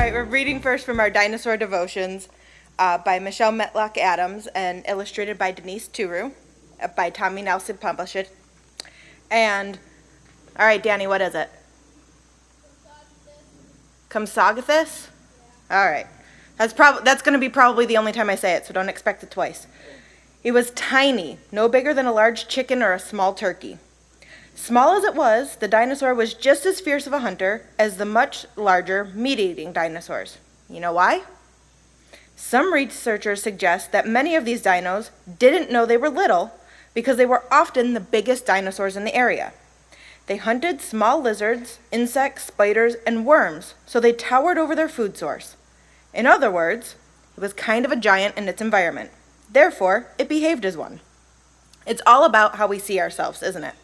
right, we're reading first from our Dinosaur Devotions by Michelle Metlock Adams and illustrated by Denise Turu, by Tommy Nelson Published. And, all right, Danny, what is it? Compsognathus? All right. That's going to be probably the only time I say it, so don't expect it twice. He was tiny, no bigger than a large chicken or a small turkey. Small as it was, the dinosaur was just as fierce of a hunter as the much larger meat-eating dinosaurs. You know why? Some researchers suggest that many of these dinos didn't know they were little because they were often the biggest dinosaurs in the area. They hunted small lizards, insects, spiders, and worms, so they towered over their food source. In other words, it was kind of a giant in its environment. Therefore, it behaved as one. It's all about how we see ourselves, isn't it?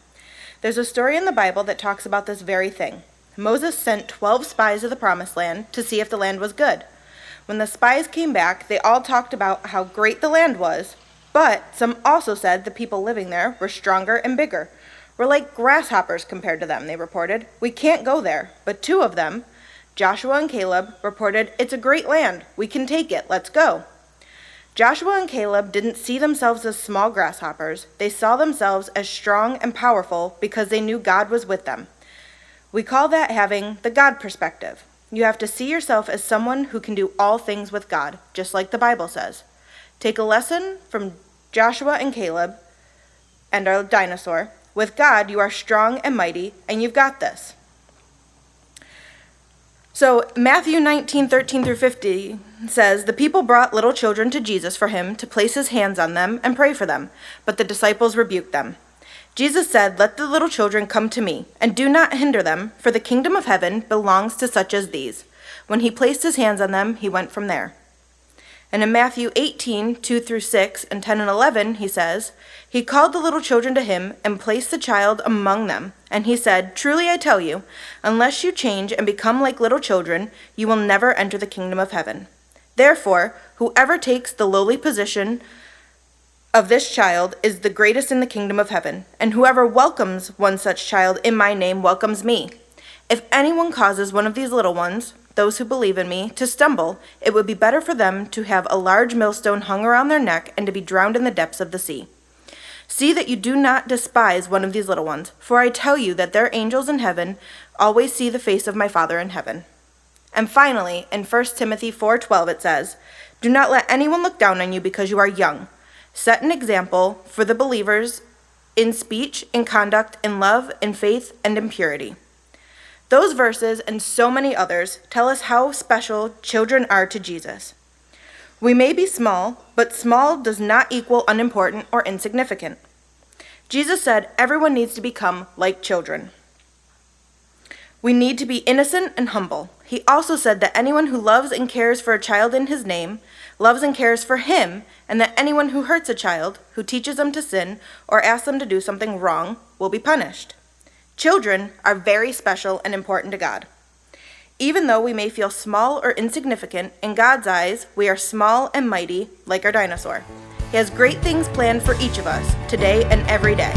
There's a story in the Bible that talks about this very thing. Moses sent 12 spies to the Promised Land to see if the land was good. When the spies came back, they all talked about how great the land was, but some also said the people living there were stronger and bigger. We're like grasshoppers compared to them, they reported. We can't go there. But two of them, Joshua and Caleb, reported, "It's a great land. We can take it. Let's go." Joshua and Caleb didn't see themselves as small grasshoppers. They saw themselves as strong and powerful because they knew God was with them. We call that having the God perspective. You have to see yourself as someone who can do all things with God, just like the Bible says. Take a lesson from Joshua and Caleb and our dinosaur. With God, you are strong and mighty, and you've got this. So Matthew 19:13 through 50 says, "The people brought little children to Jesus for him to place his hands on them and pray for them, but the disciples rebuked them. Jesus said, 'Let the little children come to me, and do not hinder them, for the kingdom of heaven belongs to such as these.' When he placed his hands on them, he went from there." And in Matthew 18:2 through 6 and 10 and 11, he says, "He called the little children to him and placed the child among them. And he said, 'Truly I tell you, unless you change and become like little children, you will never enter the kingdom of heaven. Therefore, whoever takes the lowly position of this child is the greatest in the kingdom of heaven. And whoever welcomes one such child in my name welcomes me. If anyone causes one of these little ones, those who believe in me, to stumble, it would be better for them to have a large millstone hung around their neck and to be drowned in the depths of the sea. See that you do not despise one of these little ones, for I tell you that their angels in heaven always see the face of my Father in heaven." And finally, in 1 Timothy 4:12 it says, "Do not let anyone look down on you because you are young. Set an example for the believers in speech, in conduct, in love, in faith, and in purity." Those verses and so many others tell us how special children are to Jesus. We may be small, but small does not equal unimportant or insignificant. Jesus said everyone needs to become like children. We need to be innocent and humble. He also said that anyone who loves and cares for a child in his name loves and cares for him, and that anyone who hurts a child, who teaches them to sin, or asks them to do something wrong, will be punished. Children are very special and important to God. Even though we may feel small or insignificant, in God's eyes, we are small and mighty like our dinosaur. He has great things planned for each of us, today and every day.